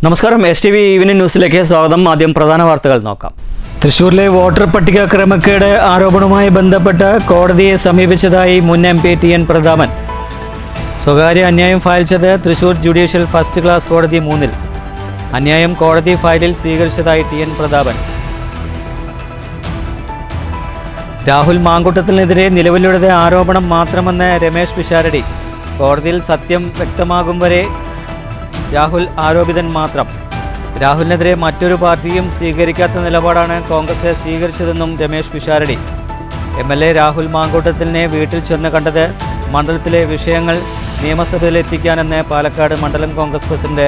നമസ്കാരം. STV evening ന്യൂസിലേക്ക് സ്വാഗതം. ആദ്യം പ്രധാന വാർത്തകൾ നോക്കാം. തൃശൂരിലെ വോട്ടർ പട്ടിക ക്രമക്കേട് ആരോപണവുമായി ബന്ധപ്പെട്ട് കോടതിയെ സമീപിച്ചതായി മുൻ MP TN പ്രതാപൻ. സ്വകാര്യ അന്യായം ഫയൽ ചെയ്ത് തൃശൂർ ജുഡീഷ്യൽ ഫസ്റ്റ് ക്ലാസ് കോടതി 3-ൽ അന്യായം കോടതി ഫയലിൽ സ്വീകരിച്ചതായി TN പ്രതാപൻ. രാഹുൽ മാങ്കൂട്ടത്തിനെതിരെ നിലവിലുള്ളത് ആരോപണം മാത്രമെന്ന് രമേശ് പിഷാരടി. കോടതിയിൽ സത്യം വ്യക്തമാകും വരെ രാഹുൽ ആരോപിതൻ മാത്രം. രാഹുലിനെതിരെ മറ്റൊരു പാർട്ടിയും സ്വീകരിക്കാത്ത നിലപാടാണ് കോൺഗ്രസ് സ്വീകരിച്ചതെന്നും രമേശ് പിഷാരടി. MLA രാഹുൽ മാങ്കൂട്ടത്തിനെ വീട്ടിൽ ചെന്ന് കണ്ടത് മണ്ഡലത്തിലെ വിഷയങ്ങൾ നിയമസഭയിൽ എത്തിക്കാനെന്ന് പാലക്കാട് മണ്ഡലം കോൺഗ്രസ് പ്രസിഡന്റ്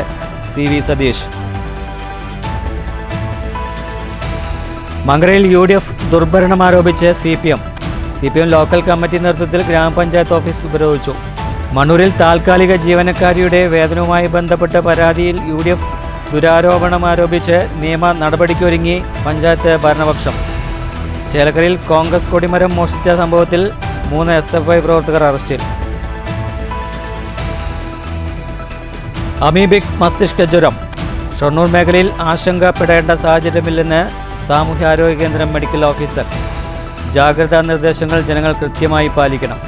CV സതീഷ്. മങ്കരയിൽ UDF ദുർഭരണം ആരോപിച്ച് CPM ലോക്കൽ കമ്മിറ്റി നേതൃത്വത്തിൽ ഗ്രാമപഞ്ചായത്ത് ഓഫീസ് ഉപരോധിച്ചു. മണ്ണൂരിൽ താൽക്കാലിക ജീവനക്കാരിയുടെ വേതനവുമായി ബന്ധപ്പെട്ട പരാതിയിൽ UDF ദുരാരോപണം ആരോപിച്ച് നിയമ നടപടിക്കൊരുങ്ങി പഞ്ചായത്ത് ഭരണപക്ഷം. ചേലക്കരയിൽ കോൺഗ്രസ് കൊടിമരം മോഷ്ടിച്ച സംഭവത്തിൽ 3 SFI പ്രവർത്തകർ അറസ്റ്റിൽ. അമീബിക് മസ്തിഷ്ക ജ്വരം ഷൊർണൂർ മേഖലയിൽ ആശങ്കപ്പെടേണ്ട സാഹചര്യമില്ലെന്ന് സാമൂഹ്യാരോഗ്യ കേന്ദ്രം മെഡിക്കൽ ഓഫീസർ. ജാഗ്രതാ നിർദ്ദേശങ്ങൾ ജനങ്ങൾ കൃത്യമായി പാലിക്കണം.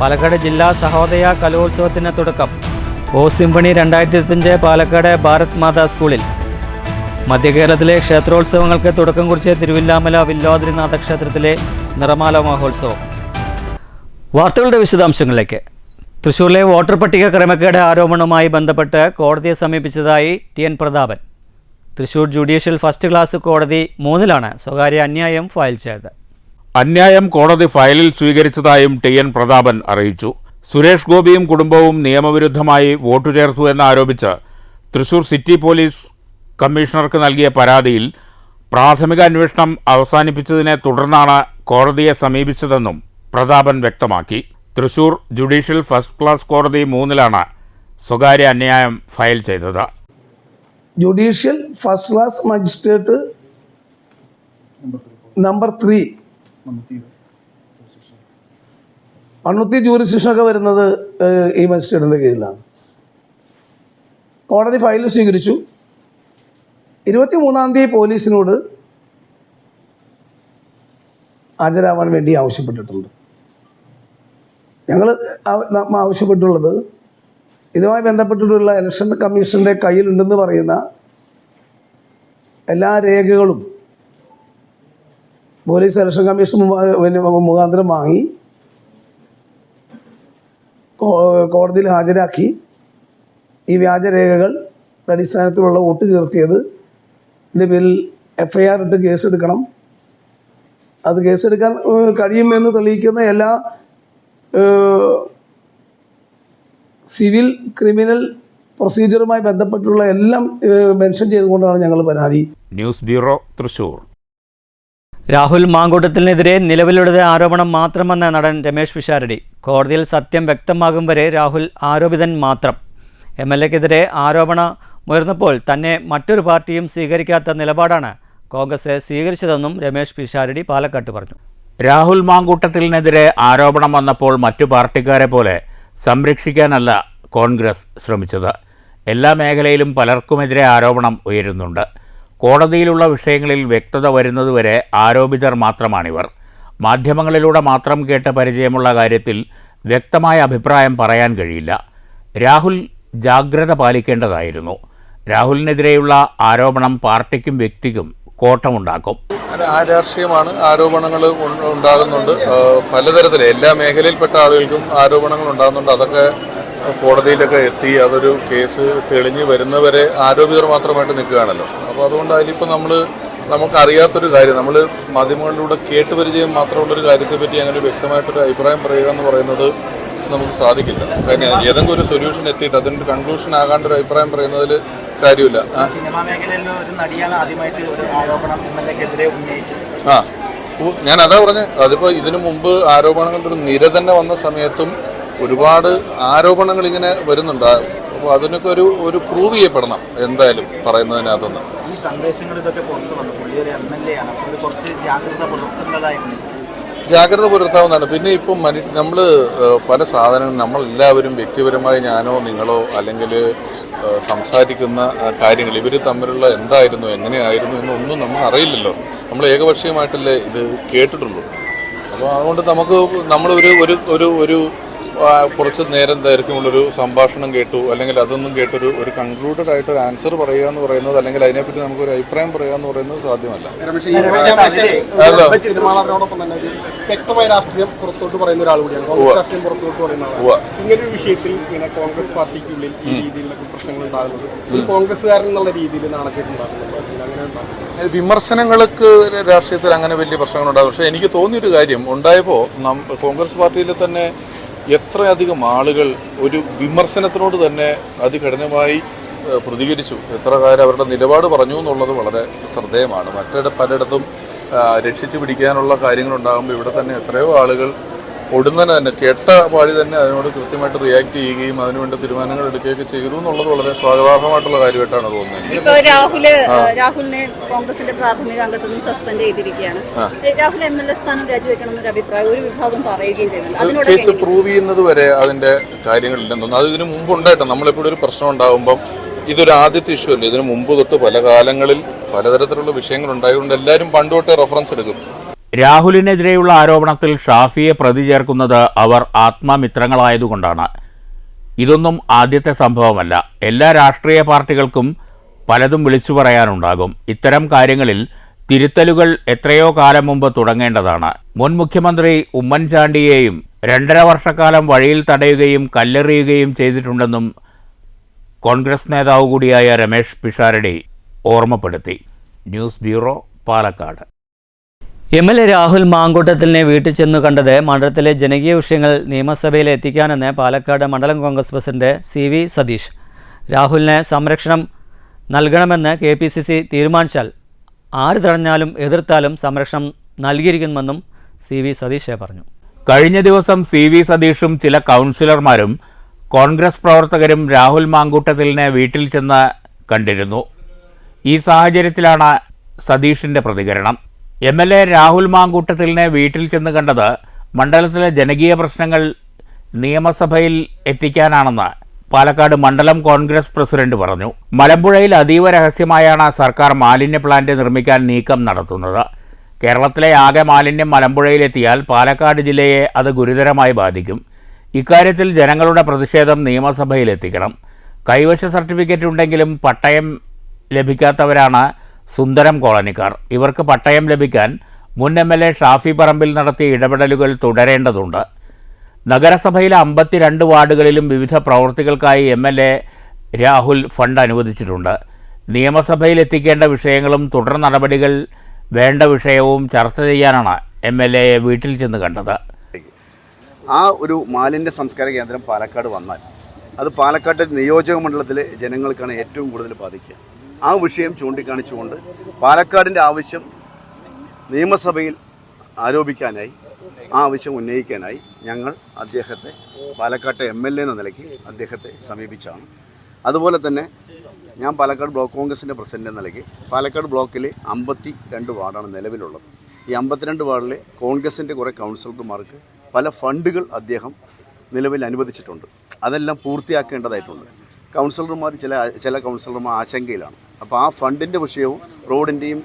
പാലക്കാട് ജില്ലാ സഹോദയ കലോത്സവത്തിന് തുടക്കം. സിംഫണി 2025 പാലക്കാട് ഭാരത് മാതാ സ്കൂളിൽ. മധ്യകേരളത്തിലെ ക്ഷേത്രോത്സവങ്ങൾക്ക് തുടക്കം കുറിച്ച് തിരുവില്ലാമല വില്ലോദ്രിനാഥ ക്ഷേത്രത്തിലെ നിറമാല മഹോത്സവം. വാർത്തകളുടെ വിശദാംശങ്ങളിലേക്ക്. തൃശൂരിലെ വോട്ടർ പട്ടിക ക്രമക്കേട് ആരോപണവുമായി ബന്ധപ്പെട്ട് കോടതിയെ സമീപിച്ചതായി TN Prathapan. Thrissur judicial first class കോടതി 3-ലാണ് സ്വകാര്യ അന്യായം ഫയൽ ചെയ്തത്. അന്യായം കോടതി ഫയലിൽ സ്വീകരിച്ചതായും TN പ്രതാപൻ അറിയിച്ചു. സുരേഷ് ഗോപിയും കുടുംബവും നിയമവിരുദ്ധമായി വോട്ടു ചേർത്തു എന്നാരോപിച്ച് തൃശൂർ സിറ്റി പോലീസ് കമ്മീഷണർക്ക് നൽകിയ പരാതിയിൽ പ്രാഥമിക അന്വേഷണം അവസാനിപ്പിച്ചതിനെ തുടർന്നാണ് കോടതിയെ സമീപിച്ചതെന്നും പ്രതാപൻ വ്യക്തമാക്കി. തൃശൂർ ജുഡീഷ്യൽ ഫസ്റ്റ് ക്ലാസ് കോടതി 3-ലാണ് സ്വകാര്യ അന്യായം ഫയൽ ചെയ്തത്. Judicial first class magistrate number 3 Mannuthy ജൂറിസ്ഡിക്ഷനൊക്കെ വരുന്നത് ഈ മജിസ്ട്രേറ്റിൻ്റെ കീഴിലാണ്. കോടതി ഫയൽ സ്വീകരിച്ചു. 23-ാം തീയതി പോലീസിനോട് ഹാജരാവാൻ വേണ്ടി ആവശ്യപ്പെട്ടിട്ടുണ്ട്. ഞങ്ങൾ ആവശ്യപ്പെട്ടുള്ളത് ഇതുമായി ബന്ധപ്പെട്ടിട്ടുള്ള ഇലക്ഷൻ കമ്മീഷൻ്റെ കയ്യിലുണ്ടെന്ന് പറയുന്ന എല്ലാ രേഖകളും പോലീസ് ഇലക്ഷൻ കമ്മീഷൻ മുഖാന്തരം വാങ്ങി കോടതിയിൽ ഹാജരാക്കി ഈ വ്യാജരേഖകളുടെ അടിസ്ഥാനത്തിലുള്ള വോട്ട് ചേർത്തിയതിൻ്റെ പേരിൽ FIR ഇട്ട് കേസെടുക്കണം. അത് കേസെടുക്കാൻ കഴിയുമെന്ന് തെളിയിക്കുന്ന എല്ലാ സിവിൽ ക്രിമിനൽ പ്രൊസീജിയറുമായി ബന്ധപ്പെട്ടുള്ള എല്ലാം മെൻഷൻ ചെയ്തുകൊണ്ടാണ് ഞങ്ങൾ പരാതി. News bureau, Thrissur. രാഹുൽ മാങ്കൂട്ടത്തിനെതിരെ നിലവിലുള്ളത് ആരോപണം മാത്രമെന്ന് നടൻ രമേശ് പിഷാരടി. കോടതിയിൽ സത്യം വ്യക്തമാകും വരെ രാഹുൽ ആരോപിതൻ മാത്രം. MLAക്കെതിരെ ആരോപണമുയർന്നപ്പോൾ തന്നെ മറ്റൊരു പാർട്ടിയും സ്വീകരിക്കാത്ത നിലപാടാണ് കോൺഗ്രസ് സ്വീകരിച്ചതെന്നും രമേശ് പിഷാരടി പാലക്കാട്ട് പറഞ്ഞു. രാഹുൽ മാങ്കൂട്ടത്തിനെതിരെ ആരോപണം വന്നപ്പോൾ മറ്റു പാർട്ടിക്കാരെ പോലെ സംരക്ഷിക്കാനല്ല കോൺഗ്രസ് ശ്രമിച്ചത്. എല്ലാ മേഖലയിലും പലർക്കുമെതിരെ ആരോപണം ഉയരുന്നുണ്ട്. കോടതിയിലുള്ള വിഷയങ്ങളിൽ വ്യക്തത വരുന്നതുവരെ ആരോപിതർ മാത്രമാണിവർ. മാധ്യമങ്ങളിലൂടെ മാത്രം കേട്ട് പരിചയമുള്ള കാര്യത്തിൽ വ്യക്തമായ അഭിപ്രായം പറയാൻ കഴിയില്ല. രാഹുൽ ജാഗ്രത പാലിക്കേണ്ടതായിരുന്നു. രാഹുലിനെതിരെയുള്ള ആരോപണം പാർട്ടിക്കും വ്യക്തിക്കും കോട്ടമുണ്ടാക്കും. രാഷ്ട്രീയമാണ്, ആരോപണങ്ങൾ ഉണ്ടാകുന്നുണ്ട്. പലതരത്തിൽ എല്ലാ മേഖലയിൽപ്പെട്ട ആളുകൾക്കും ആരോപണങ്ങൾ ഉണ്ടാകുന്നുണ്ട്. അതൊക്കെ കോടതിയിലൊക്കെ എത്തി അതൊരു കേസ് തെളിഞ്ഞ് വരുന്നവരെ ആരോപിതർ മാത്രമായിട്ട് നിൽക്കുകയാണല്ലോ. അപ്പോൾ അതുകൊണ്ട് അതിലിപ്പോൾ നമുക്കറിയാത്തൊരു കാര്യം, നമ്മൾ മാധ്യമങ്ങളിലൂടെ കേട്ട് പരിചയം മാത്രമുള്ളൊരു കാര്യത്തെപ്പറ്റി അങ്ങനെ വ്യക്തമായിട്ടൊരു അഭിപ്രായം പറയുക എന്ന് പറയുന്നത് നമുക്ക് സാധിക്കില്ല. കാരണം ഏതെങ്കിലും ഒരു സൊല്യൂഷൻ എത്തിയിട്ട് അതിൻ്റെ കൺക്ലൂഷൻ ആകാണ്ട് ഒരു അഭിപ്രായം പറയുന്നതിൽ കാര്യമില്ല. ഞാൻ അതാ പറഞ്ഞത്. അതിപ്പോൾ ഇതിനു മുമ്പ് ആരോപണങ്ങളുടെ ഒരു നിര തന്നെ വന്ന സമയത്തും ഒരുപാട് ആരോപണങ്ങൾ ഇങ്ങനെ വരുന്നുണ്ട്. അപ്പോൾ അതിനൊക്കെ ഒരു പ്രൂവ് ചെയ്യപ്പെടണം എന്തായാലും പറയുന്നതിനകത്തുനിന്ന്. ഈ സന്ദേശങ്ങൾ ഇതൊക്കെ പുറത്തു വന്നു. പുള്ളിയൊരു MLA ആണ്, അപ്പോൾ കുറച്ച് ജാഗ്രത പുലർത്തേണ്ടതായിരുന്നു. ജാഗ്രത പുലർത്താവുന്നതാണ്. പിന്നെ ഇപ്പം നമ്മൾ പല സാധനങ്ങളും നമ്മളെല്ലാവരും വ്യക്തിപരമായി ഞാനോ നിങ്ങളോ അല്ലെങ്കിൽ സംസാരിക്കുന്ന കാര്യങ്ങൾ ഇവർ തമ്മിലുള്ള എന്തായിരുന്നു എങ്ങനെയായിരുന്നു എന്നൊന്നും നമ്മൾ അറിയില്ലല്ലോ. നമ്മൾ ഏകപക്ഷീയമായിട്ടല്ലേ ഇത് കേട്ടിട്ടുള്ളൂ. അപ്പോൾ അതുകൊണ്ട് നമ്മളൊരു കുറച്ച് നേരം ദൈർഘ്യമുള്ളൊരു സംഭാഷണം കേട്ടു, അല്ലെങ്കിൽ അതൊന്നും കേട്ടൊരു കൺക്ലൂഡഡ് ആയിട്ടൊരു ആൻസർ പറയുക എന്ന് പറയുന്നത്, അല്ലെങ്കിൽ അതിനെപ്പറ്റി നമുക്കൊരു അഭിപ്രായം പറയുക എന്ന് പറയുന്നത് സാധ്യമല്ല. വ്യക്തമായ രാഷ്ട്രീയം പുറത്തോട്ട് പറയുന്ന ഒരാൾ കൂടിയാണ്, കോൺഗ്രസ് രാഷ്ട്രീയം പുറത്തോട്ട് പറയുന്ന ആളാണ്. ഇങ്ങനൊരു വിഷയത്തിൽ ഇങ്ങനെ കോൺഗ്രസ് പാർട്ടിക്കുള്ളിൽ ഈ രീതിയിലൊക്കെ പ്രശ്നങ്ങൾ ഉണ്ടാകുന്നത് ഒരു കോൺഗ്രസ്സുകാരൻ എന്നുള്ള രീതിയിൽ നാണക്കേട്ടുണ്ടാകുന്നുണ്ടോ? അങ്ങനെ ഉണ്ടാകും. വിമർശനങ്ങൾക്ക് രാഷ്ട്രീയത്തിൽ അങ്ങനെ വലിയ പ്രശ്നങ്ങളുണ്ടാകും. പക്ഷേ എനിക്ക് തോന്നിയൊരു കാര്യം ഉണ്ടായപ്പോൾ കോൺഗ്രസ് പാർട്ടിയിൽ തന്നെ എത്രയധികം ആളുകൾ ഒരു വിമർശനത്തിനോട് തന്നെ അതികഠിനമായി പ്രതികരിച്ചു, എത്ര കാര്യം അവരുടെ നിലപാട് പറഞ്ഞു എന്നുള്ളത് വളരെ ശ്രദ്ധേയമാണ്. പലയിടത്തും രക്ഷിച്ചു പിടിക്കാനുള്ള കാര്യങ്ങളുണ്ടാകുമ്പോൾ ഇവിടെ തന്നെ എത്രയോ ആളുകൾ ഉടനെ തന്നെ കേട്ട പാടി തന്നെ അതിനോട് കൃത്യമായിട്ട് റിയാക്ട് ചെയ്യുകയും അതിനുവേണ്ട തീരുമാനങ്ങൾ എടുക്കുകയൊക്കെ ചെയ്തു എന്നുള്ളത് വളരെ സ്വാഗതാർഹമായിട്ടുള്ള കാര്യമായിട്ടാണ് തോന്നുന്നത്. ഇപ്പോൾ രാഹുലിനെ കോൺഗ്രസിന്റെ പ്രാഥമിക അംഗത്തിൽ നിന്ന് സസ്പെൻഡ് ചെയ്തിരിക്കുകയാണ്. രാഹുൽ MLA സ്ഥാനം രാജിവെക്കണം എന്നൊരു അഭിപ്രായം ഒരു വിഭാഗം പറയുകയും ചെയ്യുന്നുണ്ട്. കേസ് പ്രൂവ് ചെയ്യുന്നത് വരെ അതിന്റെ കാര്യങ്ങളില്ലെന്ന് തോന്നുന്നു. അത് ഇതിനു മുമ്പ് ഉണ്ടായിട്ടുണ്ട്. നമ്മളിപ്പോഴും ഒരു പ്രശ്നം ഉണ്ടാകുമ്പം ഇതൊരു ആദ്യത്തെ ഇഷ്യൂ അല്ലേ. ഇതിനു മുമ്പ് തൊട്ട് പല കാലങ്ങളിൽ പലതരത്തിലുള്ള വിഷയങ്ങൾ ഉണ്ടായതുകൊണ്ട് എല്ലാവരും പണ്ട് തൊട്ടേ റെഫറൻസ് എടുക്കും. രാഹുലിനെതിരെയുള്ള ആരോപണത്തിൽ ഷാഫിയെ പ്രതി ചേർക്കുന്നത് അവർ ആത്മമിത്രങ്ങളായതുകൊണ്ടാണ്. ഇതൊന്നും ആദ്യത്തെ സംഭവമല്ല. എല്ലാ രാഷ്ട്രീയ പാർട്ടികൾക്കും പലതും വിളിച്ചു പറയാനുണ്ടാകും. ഇത്തരം കാര്യങ്ങളിൽ തിരുത്തലുകൾ എത്രയോ കാലം മുമ്പ് തുടങ്ങേണ്ടതാണ്. മുൻ മുഖ്യമന്ത്രി ഉമ്മൻചാണ്ടിയെയും 2.5 വർഷക്കാലം വഴിയിൽ തടയുകയും കല്ലെറിയുകയും ചെയ്തിട്ടുണ്ടെന്നും കോൺഗ്രസ് നേതാവ് കൂടിയായ രമേഷ് പിഷാരടി ഓർമ്മപ്പെടുത്തി. News bureau, Palakkad. MLA Rahul മാങ്കൂട്ടത്തിലിനെ വീട്ടിൽ ചെന്നു കണ്ടത് മണ്ഡലത്തിലെ ജനകീയ വിഷയങ്ങൾ നിയമസഭയിൽ എത്തിക്കാനെന്ന് പാലക്കാട് മണ്ഡലം കോൺഗ്രസ് പ്രസിഡന്റ് CV സതീഷ്. രാഹുലിന് സംരക്ഷണം നൽകണമെന്ന് KPCC തീരുമാനിച്ചാൽ ആര് തടഞ്ഞാലും എതിർത്താലും സംരക്ഷണം നൽകിയിരിക്കുമെന്നും CV സതീഷ് പറഞ്ഞു. കഴിഞ്ഞ ദിവസം CV സതീഷും ചില കൗൺസിലർമാരും കോൺഗ്രസ് പ്രവർത്തകരും രാഹുൽ മാങ്കൂട്ടത്തിലിനെ വീട്ടിൽ ചെന്ന് കണ്ടിരുന്നു. ഈ സാഹചര്യത്തിലാണ് സതീഷിൻ്റെ പ്രതികരണം. MLA രാഹുൽ മാങ്കൂട്ടത്തിലിനെ വീട്ടിൽ ചെന്ന് കണ്ടത് മണ്ഡലത്തിലെ ജനകീയ പ്രശ്നങ്ങൾ നിയമസഭയിൽ എത്തിക്കാനാണെന്ന് പാലക്കാട് മണ്ഡലം കോൺഗ്രസ് പ്രസിഡന്റ് പറഞ്ഞു. മലമ്പുഴയിൽ അതീവ രഹസ്യമായാണ് സർക്കാർ മാലിന്യ പ്ലാന്റ് നിർമ്മിക്കാൻ നീക്കം നടത്തുന്നത്. കേരളത്തിലെ ആകെ മാലിന്യം മലമ്പുഴയിലെത്തിയാൽ പാലക്കാട് ജില്ലയെ അത് ഗുരുതരമായി ബാധിക്കും. ഇക്കാര്യത്തിൽ ജനങ്ങളുടെ പ്രതിഷേധം നിയമസഭയിലെത്തിക്കണം. കൈവശ സർട്ടിഫിക്കറ്റ് ഉണ്ടെങ്കിലും പട്ടയം ലഭിക്കാത്തവരാണ് സുന്ദരം കോളനിക്കാർ. ഇവർക്ക് പട്ടയം ലഭിക്കാൻ മുൻ MLA ഷാഫി പറമ്പിൽ നടത്തിയ ഇടപെടലുകൾ തുടരേണ്ടതുണ്ട്. നഗരസഭയിലെ 52 വാർഡുകളിലും വിവിധ പ്രവൃത്തികൾക്കായി MLA രാഹുൽ ഫണ്ട് അനുവദിച്ചിട്ടുണ്ട്. നിയമസഭയിൽ എത്തിക്കേണ്ട വിഷയങ്ങളും തുടർ നടപടികൾ വേണ്ട വിഷയവും ചർച്ച ചെയ്യാനാണ് MLAയെ വീട്ടിൽ ചെന്ന് കണ്ടത്. ആ ഒരു മാലിന്യ സംസ്കാര കേന്ദ്രം പാലക്കാട് വന്നാൽ അത് പാലക്കാട്ടെ നിയോജക മണ്ഡലത്തിലെ ജനങ്ങൾക്കാണ് ഏറ്റവും കൂടുതൽ ബാധിക്കുക. ആ വിഷയം ചൂണ്ടിക്കാണിച്ചുകൊണ്ട് പാലക്കാടിൻ്റെ ആവശ്യം നിയമസഭയിൽ ആരോപിക്കാനായി, ആ ആവശ്യം ഉന്നയിക്കാനായി ഞങ്ങൾ അദ്ദേഹത്തെ പാലക്കാട്ടെ MLA എന്ന നിലയ്ക്ക് അദ്ദേഹത്തെ സമീപിച്ചാണ്. അതുപോലെ തന്നെ ഞാൻ പാലക്കാട് ബ്ലോക്ക് കോൺഗ്രസിൻ്റെ പ്രസിഡന്റ് എന്ന നിലയ്ക്ക് പാലക്കാട് ബ്ലോക്കിലെ 52 വാർഡാണ് നിലവിലുള്ളത്. ഈ 52 വാർഡിലെ കോൺഗ്രസിൻ്റെ കുറേ കൗൺസിലർമാർക്ക് പല ഫണ്ടുകൾ അദ്ദേഹം നിലവിൽ അനുവദിച്ചിട്ടുണ്ട്. അതെല്ലാം പൂർത്തിയാക്കേണ്ടതായിട്ടുണ്ട്. കൗൺസിലർമാർ ചില കൗൺസിലർമാർ ആശങ്കയിലാണ്. അപ്പോൾ ആ ഫണ്ടിൻ്റെ വിഷയവും റോഡിൻ്റെയും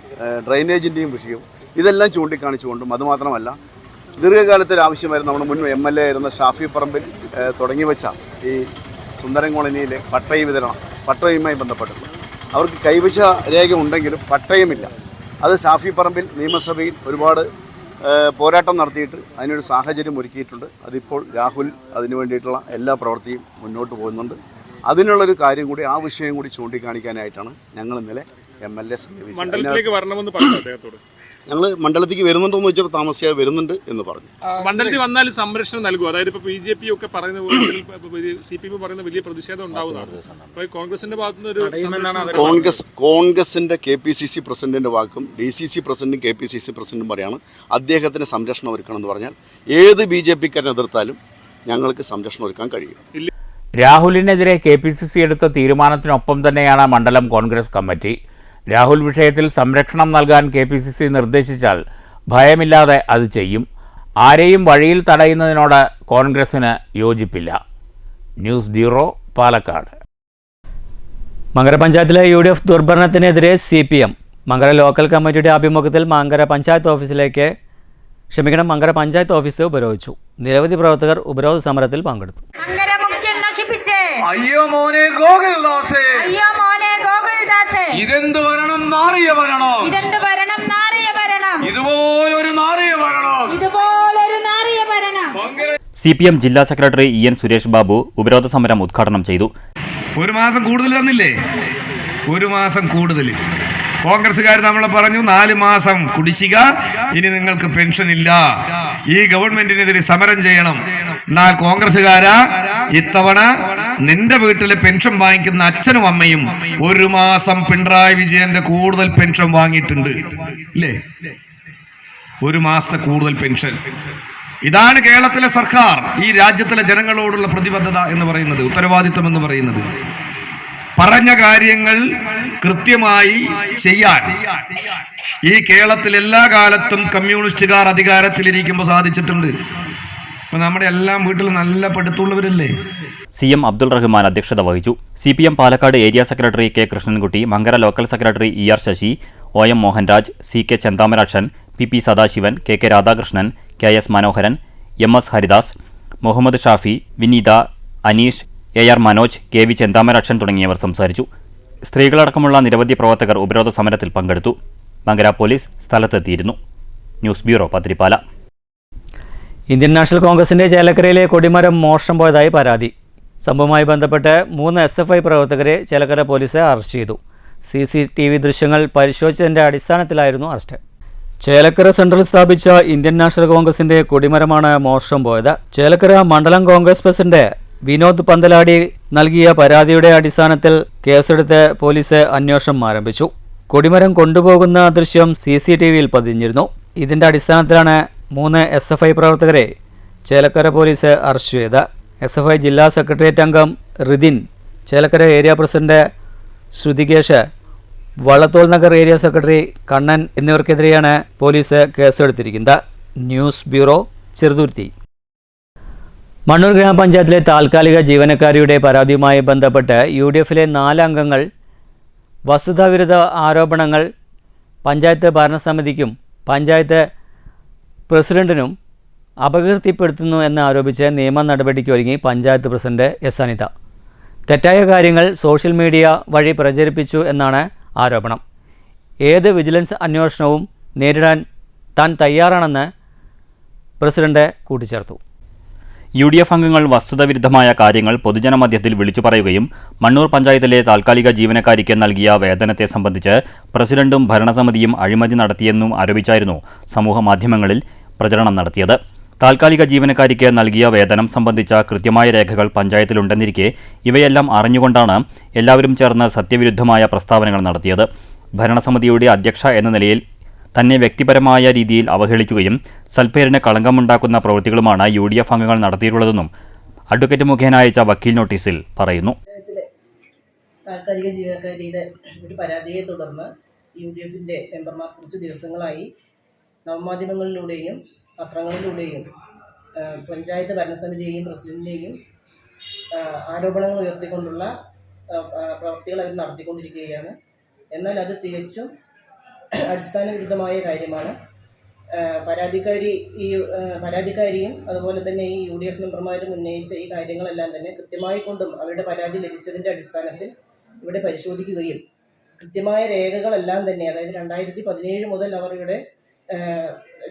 ഡ്രൈനേജിൻ്റെയും വിഷയവും ഇതെല്ലാം ചൂണ്ടിക്കാണിച്ചുകൊണ്ടും, അതുമാത്രമല്ല ദീർഘകാലത്തെ ഒരു ആവശ്യമായിരുന്നു നമ്മുടെ മുൻ MLA ആയിരുന്ന ഷാഫി പറമ്പിൽ തുടങ്ങി വെച്ച ഈ സുന്ദരം കോളനിയിലെ പട്ടയവുമായി ബന്ധപ്പെട്ടിട്ടുണ്ട്. അവർക്ക് കൈവശ രേഖ ഉണ്ടെങ്കിലും പട്ടയമില്ല. അത് ഷാഫി പറമ്പിൽ നിയമസഭയിൽ ഒരുപാട് പോരാട്ടം നടത്തിയിട്ട് അതിനൊരു സാഹചര്യം ഒരുക്കിയിട്ടുണ്ട്. അതിപ്പോൾ രാഹുൽ അതിനു വേണ്ടിയിട്ടുള്ള എല്ലാ പ്രവൃത്തിയും മുന്നോട്ട് പോകുന്നുണ്ട്. അതിനുള്ളൊരു കാര്യം കൂടി, ആ വിഷയം കൂടി ചൂണ്ടിക്കാണിക്കാനായിട്ടാണ് ഞങ്ങൾ ഇന്നലെ MLA സമീപിച്ചത്. ഞങ്ങൾ മണ്ഡലത്തിലേക്ക് വരുന്നുണ്ടോയെന്ന് ചോദിച്ചപ്പോൾ താമസിയാതെ വരുന്നുണ്ട് എന്ന് പറഞ്ഞു. മണ്ഡലത്തിൽ വന്നാൽ സംരക്ഷണം നൽകും. അതായത് ഇപ്പോൾ BJP ഒക്കെ പറയുന്ന CPM പറയുന്ന വലിയ പ്രതിഷേധം ഉണ്ടാവുന്നതാണ്. കോൺഗ്രസിന്റെ ഭാഗത്തുനിന്ന് കോൺഗ്രസിന്റെ KPCC പ്രസിഡന്റിന്റെ വാക്കും DCC പ്രസിഡന്റും KPCC പ്രസിഡന്റും പറയാണ് അദ്ദേഹത്തിന് സംരക്ഷണം ഒരുക്കണമെന്ന് പറഞ്ഞാൽ ഏത് BJPക്കാരനെ എതിർത്താലും ഞങ്ങൾക്ക് സംരക്ഷണം ഒരുക്കാൻ കഴിയും. രാഹുലിനെതിരെ KPCC എടുത്ത തീരുമാനത്തിനൊപ്പം തന്നെയാണ് മണ്ഡലം കോൺഗ്രസ് കമ്മിറ്റി. രാഹുൽ വിഷയത്തിൽ സംരക്ഷണം നൽകാൻ KPCC നിർദ്ദേശിച്ചാൽ ഭയമില്ലാതെ അത് ചെയ്യും. ആരെയും വഴിയിൽ തടയുന്നതിനോട് കോൺഗ്രസിന് യോജിപ്പില്ല. News bureau, Palakkad. മങ്കര പഞ്ചായത്തിലെ UDF ദുർഭരണത്തിനെതിരെ CPM മങ്കര ലോക്കൽ കമ്മിറ്റിയുടെ ആഭിമുഖ്യത്തിൽ മങ്കര പഞ്ചായത്ത് ഓഫീസ് ഉപരോധിച്ചു. നിരവധി പ്രവർത്തകർ ഉപരോധ സമരത്തിൽ പങ്കെടുത്തു. അയ്യോ മോനെ ഗോകുൽദാസേ, അയ്യോ മോനെ ഗോകുൽദാസേ, ഇതെന്ത് ഭരണം, നാറിയ ഭരണം, ഇതെന്ത് ഭരണം, നാറിയ ഭരണം, ഇതുപോലൊരു നാറിയ ഭരണം, ഇതുപോലൊരു നാറിയ ഭരണം. CPM ജില്ലാ സെക്രട്ടറി EN സുരേഷ് ബാബു ഉപരോധ സമരം ഉദ്ഘാടനം ചെയ്തു. ഒരു മാസം കൂടുതൽ തന്നില്ലേ? ഒരു മാസം കൂടുതൽ. കോൺഗ്രസ്സുകാർ നമ്മളെ പറഞ്ഞു 4 മാസം കുടിശ്ശിക, ഇനി നിങ്ങൾക്ക് പെൻഷൻ ഇല്ല, ഈ ഗവൺമെന്റിനെതിരെ സമരം ചെയ്യണം. എന്നാൽ കോൺഗ്രസ്സുകാരാ, ഇത്തവണ നിന്റെ വീട്ടിലെ പെൻഷൻ വാങ്ങിക്കുന്ന അച്ഛനും അമ്മയും 1 മാസം പിണറായി വിജയന്റെ കൂടുതൽ പെൻഷൻ വാങ്ങിയിട്ടുണ്ട് ഇല്ലേ? 1 മാസത്തെ കൂടുതൽ പെൻഷൻ. ഇതാണ് കേരളത്തിലെ സർക്കാർ, ഈ രാജ്യത്തിലെ ജനങ്ങളോടുള്ള പ്രതിബദ്ധത എന്ന് പറയുന്നത്, ഉത്തരവാദിത്വം എന്ന് പറയുന്നത്. പറഞ്ഞ കാര്യങ്ങൾ കൃത്യമായി ചെയ്യാൻ ഈ കേരളത്തിൽ എല്ലാ കാലത്തും കമ്മ്യൂണിസ്റ്റുകാർ അധികാരത്തിലിരിക്കുമ്പോൾ സാധിച്ചിട്ടുണ്ട്. അപ്പൊ നമ്മുടെ എല്ലാം വീട്ടിൽ നല്ല പഠിത്തമുള്ളവരല്ലേ? CM അബ്ദുൾ റഹ്മാൻ അധ്യക്ഷത വഹിച്ചു. CPM Palakkad area secretary K Krishnankutty, Mankara local secretary ER Sasi, OM Mohanraj, CK Chenthamarakshan, PP Sadasivan, KK Radhakrishnan, KS Manoharan, MS Haridas, Muhammad Shafi, Vineetha, Aneesh, AR Manoj, KV Chenthamarakshan തുടങ്ങിയവർ സംസാരിച്ചു. സ്ത്രീകളടക്കമുള്ള നിരവധി പ്രവർത്തകർ ഉപരോധ സമരത്തിൽ പങ്കെടുത്തു. മങ്കര പോലീസ് സ്ഥലത്തെത്തിയിരുന്നു. News bureau, Pathirippala. Indian national കോൺഗ്രസിന്റെ ചേലക്കരയിലെ കൊടിമരം മോഷണം പോയതായി പരാതി. സംഭവവുമായി ബന്ധപ്പെട്ട് 3 SFI പ്രവർത്തകരെ ചേലക്കര പോലീസ് അറസ്റ്റ് ചെയ്തു. CCTV ദൃശ്യങ്ങൾ പരിശോധിച്ചതിന്റെ അടിസ്ഥാനത്തിലായിരുന്നു അറസ്റ്റ്. ചേലക്കര സെൻട്രൽ സ്ഥാപിച്ച ഇന്ത്യൻ നാഷണൽ കോൺഗ്രസിന്റെ കൊടിമരമാണ് മോഷണം പോയത്. ചേലക്കര മണ്ഡലം കോൺഗ്രസ് പ്രസിഡന്റ് വിനോദ് പന്തലാടി നൽകിയ പരാതിയുടെ അടിസ്ഥാനത്തിൽ കേസെടുത്ത് പോലീസ് അന്വേഷണം ആരംഭിച്ചു. കൊടിമരം കൊണ്ടുപോകുന്ന ദൃശ്യം CCTVയിൽ പതിഞ്ഞിരുന്നു. ഇതിന്റെ അടിസ്ഥാനത്തിലാണ് 3 SFI പ്രവർത്തകരെ ചേലക്കര പോലീസ് അറസ്റ്റ് ചെയ്ത്. SFI ജില്ലാ സെക്രട്ടേറിയറ്റ് അംഗം Ridhin, Chelakkara area president Shruthikesh, Vallathol Nagar area secretary Kannan എന്നിവർക്കെതിരെയാണ് പോലീസ് കേസെടുത്തിരിക്കുന്നത്. News bureau, Cheruthuruthy. മണ്ണൂർ ഗ്രാമപഞ്ചായത്തിലെ താൽക്കാലിക ജീവനക്കാരിയുടെ പരാതിയുമായി ബന്ധപ്പെട്ട് UDFിലെ 4 അംഗങ്ങൾ വസ്തുതാവിരുദ്ധ ആരോപണങ്ങൾ പഞ്ചായത്ത് ഭരണസമിതിക്കും പഞ്ചായത്ത് പ്രസിഡന്റിനും അപകീർത്തിപ്പെടുത്തുന്നു എന്നാരോപിച്ച് നിയമ നടപടിക്കൊരുങ്ങി പഞ്ചായത്ത് പ്രസിഡന്റ് S അനിത. തെറ്റായ കാര്യങ്ങൾ സോഷ്യൽ മീഡിയ വഴി പ്രചരിപ്പിച്ചു എന്നാണ് ആരോപണം. ഏത് വിജിലൻസ് അന്വേഷണവും നേരിടാൻ താൻ തയ്യാറാണെന്ന് പ്രസിഡന്റ് കൂട്ടിച്ചേർത്തു. UDF അംഗങ്ങൾ വസ്തുതാവിരുദ്ധമായ കാര്യങ്ങൾ പൊതുജനമധ്യത്തിൽ വിളിച്ചു പറയുകയും മണ്ണൂർ പഞ്ചായത്തിലെ താൽക്കാലിക ജീവനക്കാരിക്ക് നൽകിയ വേതനത്തെ സംബന്ധിച്ച് പ്രസിഡന്റും ഭരണസമിതിയും അഴിമതി നടത്തിയെന്നും ആരോപിച്ചായിരുന്നു സമൂഹമാധ്യമങ്ങളിൽ പ്രചരണം നടത്തിയത്. താൽക്കാലിക ജീവനക്കാരിക്ക് നൽകിയ വേതനം സംബന്ധിച്ച കൃത്യമായ രേഖകൾ പഞ്ചായത്തിലുണ്ടെന്നിരിക്കെ ഇവയെല്ലാം അറിഞ്ഞുകൊണ്ടാണ് എല്ലാവരും ചേർന്ന് സത്യവിരുദ്ധമായ പ്രസ്താവനകൾ നടത്തിയത്. ഭരണസമിതിയുടെ അധ്യക്ഷ എന്ന നിലയിൽ തന്നെ വ്യക്തിപരമായ രീതിയിൽ അവഹേളിക്കുകയും സൽപ്പേരിന് കളങ്കമുണ്ടാക്കുന്ന പ്രവൃത്തികളുമാണ് UDF അംഗങ്ങൾ നടത്തിയിട്ടുള്ളതെന്നും അഡ്വക്കേറ്റ് മുഖേന അയച്ച വക്കീൽ നോട്ടീസിൽ പറയുന്നു. താൽക്കാലിക ജീവനക്കാരിയുടെ ഒരു പരാതിയെ തുടർന്ന് UDFിൻ്റെ മെമ്പർമാർ കുറച്ച് ദിവസങ്ങളായി നവമാധ്യമങ്ങളിലൂടെയും പത്രങ്ങളിലൂടെയും പഞ്ചായത്ത് ഭരണസമിതിയെയും പ്രസിഡന്റിനെയും ആരോപണങ്ങൾ ഉയർത്തിക്കൊണ്ടുള്ള പ്രവൃത്തികൾ അവർ നടത്തിക്കൊണ്ടിരിക്കുകയാണ്. എന്നാൽ അത് തികച്ചും അടിസ്ഥാന വിരുദ്ധമായ കാര്യമാണ്. പരാതിക്കാരിയും അതുപോലെ തന്നെ ഈ UDF മെമ്പർമാരും ഉന്നയിച്ച ഈ കാര്യങ്ങളെല്ലാം തന്നെ കൃത്യമായി കൊണ്ടും അവരുടെ പരാതി ലഭിച്ചതിൻ്റെ അടിസ്ഥാനത്തിൽ ഇവിടെ പരിശോധിക്കുകയും കൃത്യമായ രേഖകളെല്ലാം തന്നെ, അതായത് 2017 മുതൽ അവർ ഇവിടെ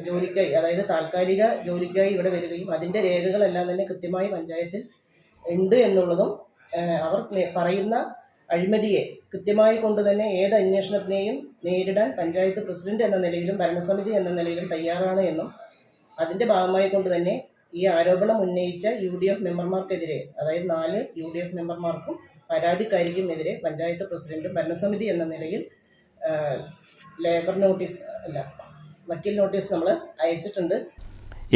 ജോലിക്കായി, അതായത് താൽക്കാലിക ജോലിക്കായി ഇവിടെ വരികയും അതിൻ്റെ രേഖകളെല്ലാം തന്നെ കൃത്യമായി പഞ്ചായത്തിൽ ഉണ്ട് എന്നുള്ളതും അവർ പറയുന്ന അഴിമതിയെ കൃത്യമായി കൊണ്ട് തന്നെ ഏത് അന്വേഷണത്തിനെയും നേരിടാൻ പഞ്ചായത്ത് പ്രസിഡന്റ് എന്ന നിലയിലും ഭരണസമിതി എന്ന നിലയിലും തയ്യാറാണ് എന്നും അതിൻ്റെ ഭാഗമായി കൊണ്ട് തന്നെ ഈ ആരോപണം ഉന്നയിച്ച UDF മെമ്പർമാർക്കെതിരെ, അതായത് 4 UDF മെമ്പർമാർക്കും പരാതിക്കാരിക്കും എതിരെ പഞ്ചായത്ത് പ്രസിഡന്റും ഭരണസമിതി എന്ന നിലയിൽ വക്കീൽ നോട്ടീസ് നമ്മൾ അയച്ചിട്ടുണ്ട്.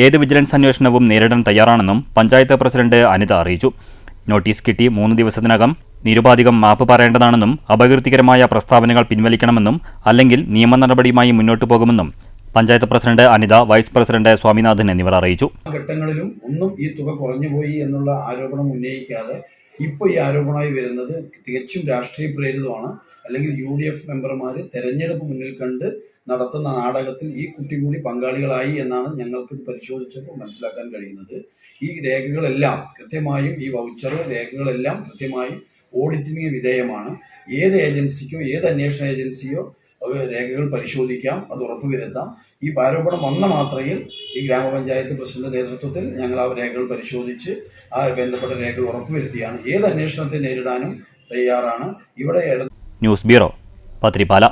ഏത് വിജിലൻസ് അന്വേഷണവും നേരിടാൻ തയ്യാറാണെന്നും പഞ്ചായത്ത് പ്രസിഡന്റ് അനിത അറിയിച്ചു. നോട്ടീസ് കിട്ടി 3 ദിവസത്തിനകം നിരുപാധികം മാപ്പ് പറയേണ്ടതാണെന്നും അപകീർത്തികരമായ പ്രസ്താവനകൾ പിൻവലിക്കണമെന്നും അല്ലെങ്കിൽ നിയമ നടപടിയുമായി മുന്നോട്ടു പോകുമെന്നും panchayat president Anitha, vice president Swaminathan എന്നിവർ അറിയിച്ചു. ഘട്ടങ്ങളിലും ഒന്നും ഈ തുക കുറഞ്ഞുപോയി എന്നുള്ള ആരോപണം ഉന്നയിക്കാതെ ഇപ്പോൾ ഈ ആരോപണമായി വരുന്നത് തികച്ചും രാഷ്ട്രീയ പ്രേരിതമാണ്. അല്ലെങ്കിൽ UDF മെമ്പർമാർ തെരഞ്ഞെടുപ്പ് മുന്നിൽ കണ്ട് നടത്തുന്ന നാടകത്തിൽ ഈ കുട്ടി കൂടി പങ്കാളികളായി എന്നാണ് ഞങ്ങൾക്കിത് പരിശോധിച്ചപ്പോൾ മനസ്സിലാക്കാൻ കഴിയുന്നത്. ഈ രേഖകളെല്ലാം കൃത്യമായും, ഈ വൗച്ചർ രേഖകളെല്ലാം കൃത്യമായും ഓഡിറ്റിങ്ങിന് വിധേയമാണ്. ഏത് ഏജൻസിക്കോ ഏത് അന്വേഷണ ഏജൻസിയോ രേഖകൾ പരിശോധിക്കാം, അത് ഉറപ്പുവരുത്താം. ഈ ആരോപണം വന്ന മാത്രയിൽ ഈ ഗ്രാമപഞ്ചായത്ത് പ്രസിഡന്റ് നേതൃത്വത്തിൽ ഞങ്ങൾ ആ രേഖകൾ പരിശോധിച്ച് ആ ബന്ധപ്പെട്ട രേഖകൾ ഉറപ്പുവരുത്തിയാണ് ഏത് അന്വേഷണത്തെ നേരിടാനും തയ്യാറാണ്. ഇവിടെ ന്യൂസ് ബ്യൂറോ, പത്രിപ്പാല.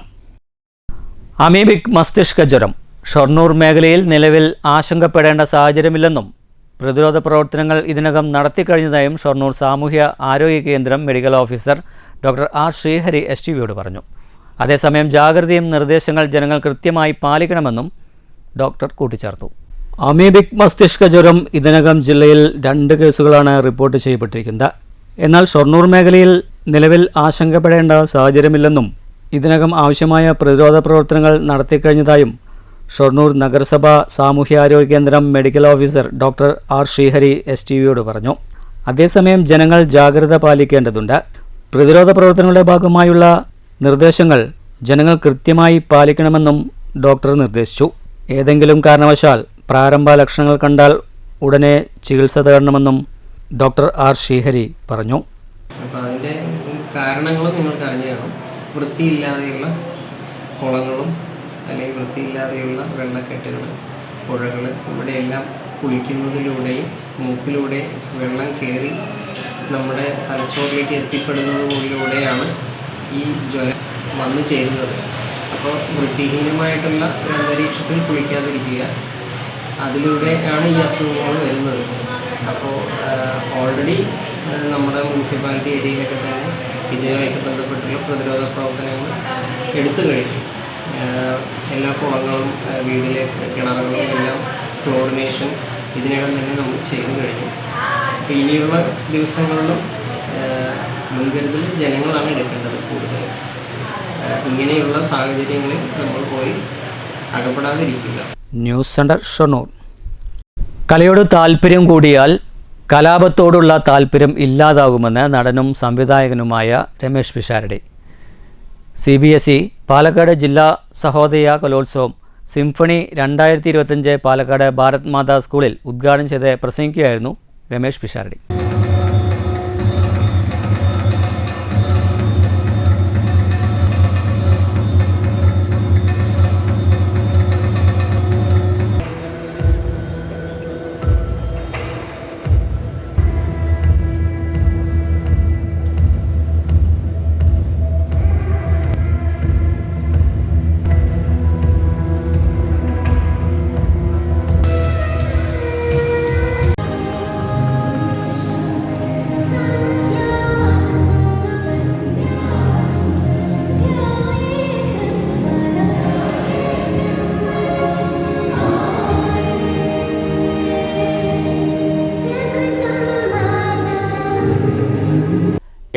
അമീബിക് മസ്തിഷ്ക ജ്വരം ഷൊർണൂർ മേഖലയിൽ നിലവിൽ ആശങ്കപ്പെടേണ്ട സാഹചര്യമില്ലെന്നും പ്രതിരോധ പ്രവർത്തനങ്ങൾ ഇതിനകം നടത്തിക്കഴിഞ്ഞതായും ഷൊർണൂർ സാമൂഹ്യ ആരോഗ്യ കേന്ദ്രം medical officer doctor R Sreehari STVയോട് പറഞ്ഞു. അതേസമയം ജാഗ്രതയും നിർദ്ദേശങ്ങൾ ജനങ്ങൾ കൃത്യമായി പാലിക്കണമെന്നും ഡോക്ടർ കൂട്ടിച്ചേർത്തു. അമീബിക് മസ്തിഷ്ക ജ്വരം ഇതിനകം ജില്ലയിൽ 2 കേസുകളാണ് റിപ്പോർട്ട് ചെയ്യപ്പെട്ടിരിക്കുന്നത്. എന്നാൽ ഷൊർണൂർ മേഖലയിൽ നിലവിൽ ആശങ്കപ്പെടേണ്ട സാഹചര്യമില്ലെന്നും ഇതിനകം ആവശ്യമായ പ്രതിരോധ പ്രവർത്തനങ്ങൾ നടത്തിക്കഴിഞ്ഞതായും ഷൊർണൂർ നഗരസഭ സാമൂഹ്യാരോഗ്യ കേന്ദ്രം medical officer doctor R Sreehari STVയോട് പറഞ്ഞു. അതേസമയം ജനങ്ങൾ ജാഗ്രത പാലിക്കേണ്ടതുണ്ട്. പ്രതിരോധ പ്രവർത്തനങ്ങളുടെ ഭാഗമായുള്ള നിർദ്ദേശങ്ങൾ ജനങ്ങൾ കൃത്യമായി പാലിക്കണമെന്നും ഡോക്ടർ നിർദ്ദേശിച്ചു. ഏതെങ്കിലും കാരണവശാൽ പ്രാരംഭ ലക്ഷണങ്ങൾ കണ്ടാൽ ഉടനെ ചികിത്സ തേടണമെന്നും ഡോക്ടർ ആർ ശ്രീഹരി പറഞ്ഞു. അപ്പോൾ അതിൻ്റെ കാരണങ്ങളും നിങ്ങൾക്ക് അറിഞ്ഞു കാണും. വൃത്തിയില്ലാതെയുള്ള കുളങ്ങളും അല്ലെങ്കിൽ വൃത്തിയില്ലാതെയുള്ള വെള്ളക്കെട്ടുകൾ, പുഴകൾ, ഇവിടെയെല്ലാം കുളിക്കുന്നതിലൂടെയും മൂക്കിലൂടെ വെള്ളം കയറി നമ്മുടെ തലച്ചോറിലേക്ക് എത്തിപ്പെടുന്നതിലൂടെയാണ് ഈ ജ്വരം വന്നു ചേരുന്നത്. അപ്പോൾ വൃത്തിഹീനമായിട്ടുള്ള ഒരു അന്തരീക്ഷത്തിൽ കുളിക്കാതിരിക്കുക, അതിലൂടെയാണ് ഈ അസുഖങ്ങൾ വരുന്നത്. അപ്പോൾ ഓൾറെഡി നമ്മുടെ മുനിസിപ്പാലിറ്റി ഏരിയയിലൊക്കെ തന്നെ ഇതുമായിട്ട് ബന്ധപ്പെട്ടുള്ള പ്രതിരോധ പ്രവർത്തനങ്ങൾ എടുത്തു കഴിഞ്ഞു. എല്ലാ കുളങ്ങളും വീടിലെ കിണറുകളും എല്ലാം ക്ലോറിനേഷൻ ഇതിനകം തന്നെ നമ്മൾ ചെയ്തു കഴിഞ്ഞു. അപ്പോൾ ഇനിയുള്ള ദിവസങ്ങളിലും മുൻകരുതൽ ജനങ്ങളാണ് എടുക്കേണ്ടത്. കൂടുതൽ ഇങ്ങനെയുള്ള സാഹചര്യങ്ങളിൽ നമ്മൾ പോയി അകപ്പെടാതിരിക്കുക. News centre Shoranur. കലയോട് താല്പര്യം കൂടിയാൽ കലാപത്തോടുള്ള താല്പര്യം ഇല്ലാതാകുമെന്ന് നടനും സംവിധായകനുമായ രമേശ് പിഷാരടി. CBSE പാലക്കാട് ജില്ലാ സഹോദയ കലോത്സവം സിംഫണി 2025 പാലക്കാട് ഭാരത് മാതാ സ്കൂളിൽ ഉദ്ഘാടനം ചെയ്ത് പ്രസംഗിക്കുകയായിരുന്നു രമേശ് പിഷാരടി.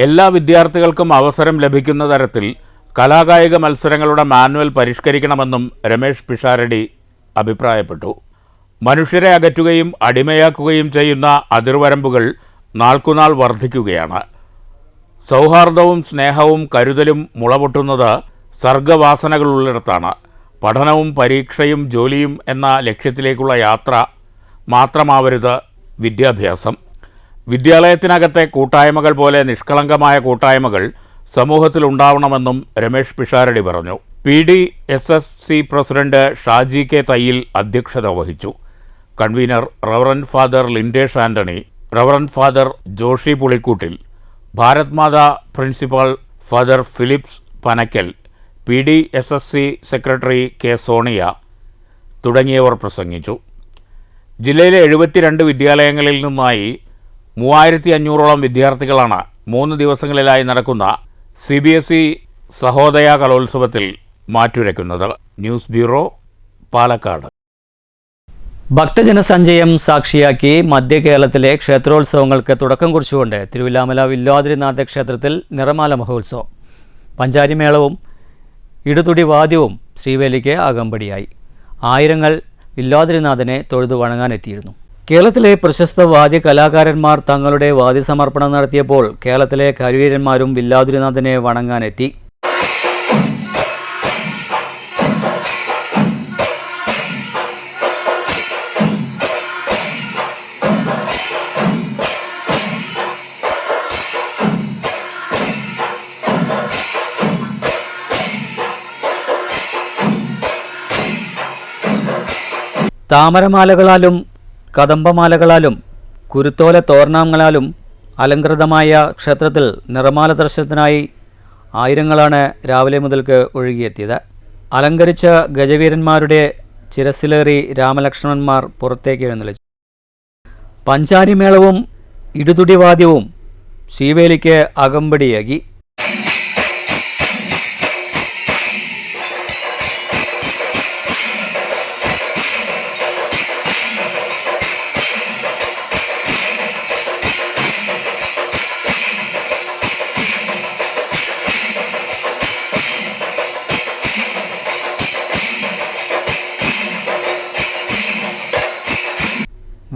എല്ലാ വിദ്യാർത്ഥികൾക്കും അവസരം ലഭിക്കുന്ന തരത്തിൽ കലാകായിക മത്സരങ്ങളുടെ മാനുവൽ പരിഷ്കരിക്കണമെന്നും രമേശ് പിഷാരടി അഭിപ്രായപ്പെട്ടു. മനുഷ്യരെ അകറ്റുകയും അടിമയാക്കുകയും ചെയ്യുന്ന അതിർവരമ്പുകൾ നാൾക്കുനാൾ വർദ്ധിക്കുകയാണ്. സൗഹാർദ്ദവും സ്നേഹവും കരുതലും മുളപൊട്ടുന്നത് സർഗവാസനകളുള്ളിടത്താണ്. പഠനവും പരീക്ഷയും ജോലിയും എന്ന ലക്ഷ്യത്തിലേക്കുള്ള യാത്ര മാത്രമാവരുത് വിദ്യാഭ്യാസം. വിദ്യാലയത്തിനകത്തെ കൂട്ടായ്മകൾ പോലെ നിഷ്കളങ്കമായ കൂട്ടായ്മകൾ സമൂഹത്തിലുണ്ടാവണമെന്നും രമേശ് പിഷാരടി പറഞ്ഞു. PDSSC president Shaji K. Thayyil അധ്യക്ഷത വഹിച്ചു. Convener reverend father Lindesh Antony, reverend father Joshi Pulikkoottil, Bharat Mata principal father Philips Panakkal, PDSSC secretary K. Sonia തുടങ്ങിയവർ പ്രസംഗിച്ചു. ജില്ലയിലെ 72 വിദ്യാലയങ്ങളിൽ നിന്നായി 3500ഓളം വിദ്യാർത്ഥികളാണ് 3 ദിവസങ്ങളിലായി നടക്കുന്ന CBSE സഹോദയ കലോത്സവത്തിൽ മാറ്റുരയ്ക്കുന്നത്. News bureau, Palakkad. ഭക്തജനസഞ്ചയം സാക്ഷിയാക്കി മധ്യ കേരളത്തിലെ ക്ഷേത്രോത്സവങ്ങൾക്ക് തുടക്കം കുറിച്ചുകൊണ്ട് തിരുവില്ലാമല വില്വാദ്രിനാഥ ക്ഷേത്രത്തിൽ നിറമാല മഹോത്സവം. പഞ്ചാരിമേളവും ഇടുതുടി വാദ്യവും ശ്രീവേലിക്ക് അകമ്പടിയായി. ആയിരങ്ങൾ വില്ലാതിരിനാഥനെ തൊഴുതു വണങ്ങാനെത്തിയിരുന്നു. കേരളത്തിലെ പ്രശസ്ത വാദ്യ കലാകാരന്മാർ തങ്ങളുടെ വാദ്യസമർപ്പണം നടത്തിയപ്പോൾ കേരളത്തിലെ കരുവീരന്മാരും വില്ലാതിരിനാഥനെ വണങ്ങാനെത്തി. താമരമാലകളാലും കദംബമാലകളാലും കുരുത്തോല തോരണങ്ങളാലും അലങ്കൃതമായ ക്ഷേത്രത്തിൽ നിറമാല ദർശനത്തിനായി ആയിരങ്ങളാണ് രാവിലെ മുതൽക്ക് ഒഴുകിയെത്തിയത്. അലങ്കരിച്ച ഗജവീരന്മാരുടെ ചിരസിലേറി രാമലക്ഷ്മണന്മാർ പുറത്തേക്ക് എഴുന്നള്ളിച്ചു. പഞ്ചാരിമേളവും ഇടുതുടിവാദ്യവും ശീവേലിക്ക് അകമ്പടിയാകി.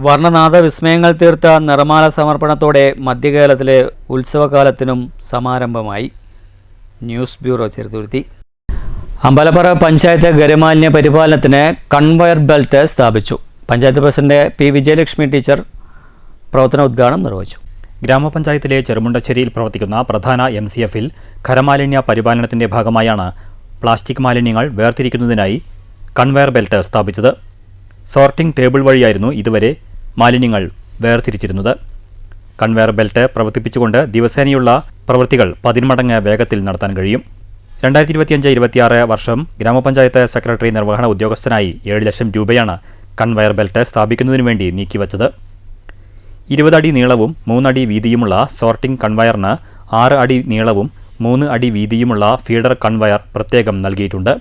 വർണ്ണനാഥ വിസ്മയങ്ങൾ തീർത്ത നിറമാല സമർപ്പണത്തോടെ മധ്യകേരളത്തിലെ ഉത്സവകാലത്തിനും സമാരംഭമായി. News bureau Cheruthuruthy. അമ്പലപ്പുറ പഞ്ചായത്ത് ഖരമാലിന്യ പരിപാലനത്തിന് കൺവെയർ ബെൽറ്റ് സ്ഥാപിച്ചു. Panchayat president P Vijayalakshmi teacher പ്രവർത്തനോദ്ഘാടനം നിർവഹിച്ചു. ഗ്രാമപഞ്ചായത്തിലെ ചെറുമുണ്ടശ്ശേരിയിൽ പ്രവർത്തിക്കുന്ന പ്രധാന MCF-ൽ ഖരമാലിന്യ പരിപാലനത്തിന്റെ ഭാഗമായാണ് പ്ലാസ്റ്റിക് മാലിന്യങ്ങൾ വേർതിരിക്കുന്നതിനായി കൺവെയർ ബെൽറ്റ് സ്ഥാപിച്ചത്. സോർട്ടിംഗ് ടേബിൾ വഴിയായിരുന്നു ഇതുവരെ മാലിന്യങ്ങൾ വേർതിരിച്ചിരുന്നത്. കൺവെയർ ബെൽറ്റ് പ്രവർത്തിപ്പിച്ചുകൊണ്ട് ദിവസേനയുള്ള പ്രവൃത്തികൾ 10 മടങ്ങ് വേഗത്തിൽ നടത്താൻ കഴിയും. 2025-26 വർഷം ഗ്രാമപഞ്ചായത്ത് സെക്രട്ടറി നിർവഹണ ഉദ്യോഗസ്ഥനായി 7 ലക്ഷം രൂപയാണ് കൺവെയർ ബെൽറ്റ് സ്ഥാപിക്കുന്നതിനു വേണ്ടി നീക്കിവച്ചത്. 20 അടി നീളവും 3 അടി വീതിയുമുള്ള സോർട്ടിംഗ് കൺവെയറിന് 6 അടി നീളവും 3 അടി വീതിയുമുള്ള ഫീഡർ കൺവെയർ പ്രത്യേകം നൽകിയിട്ടുണ്ട്.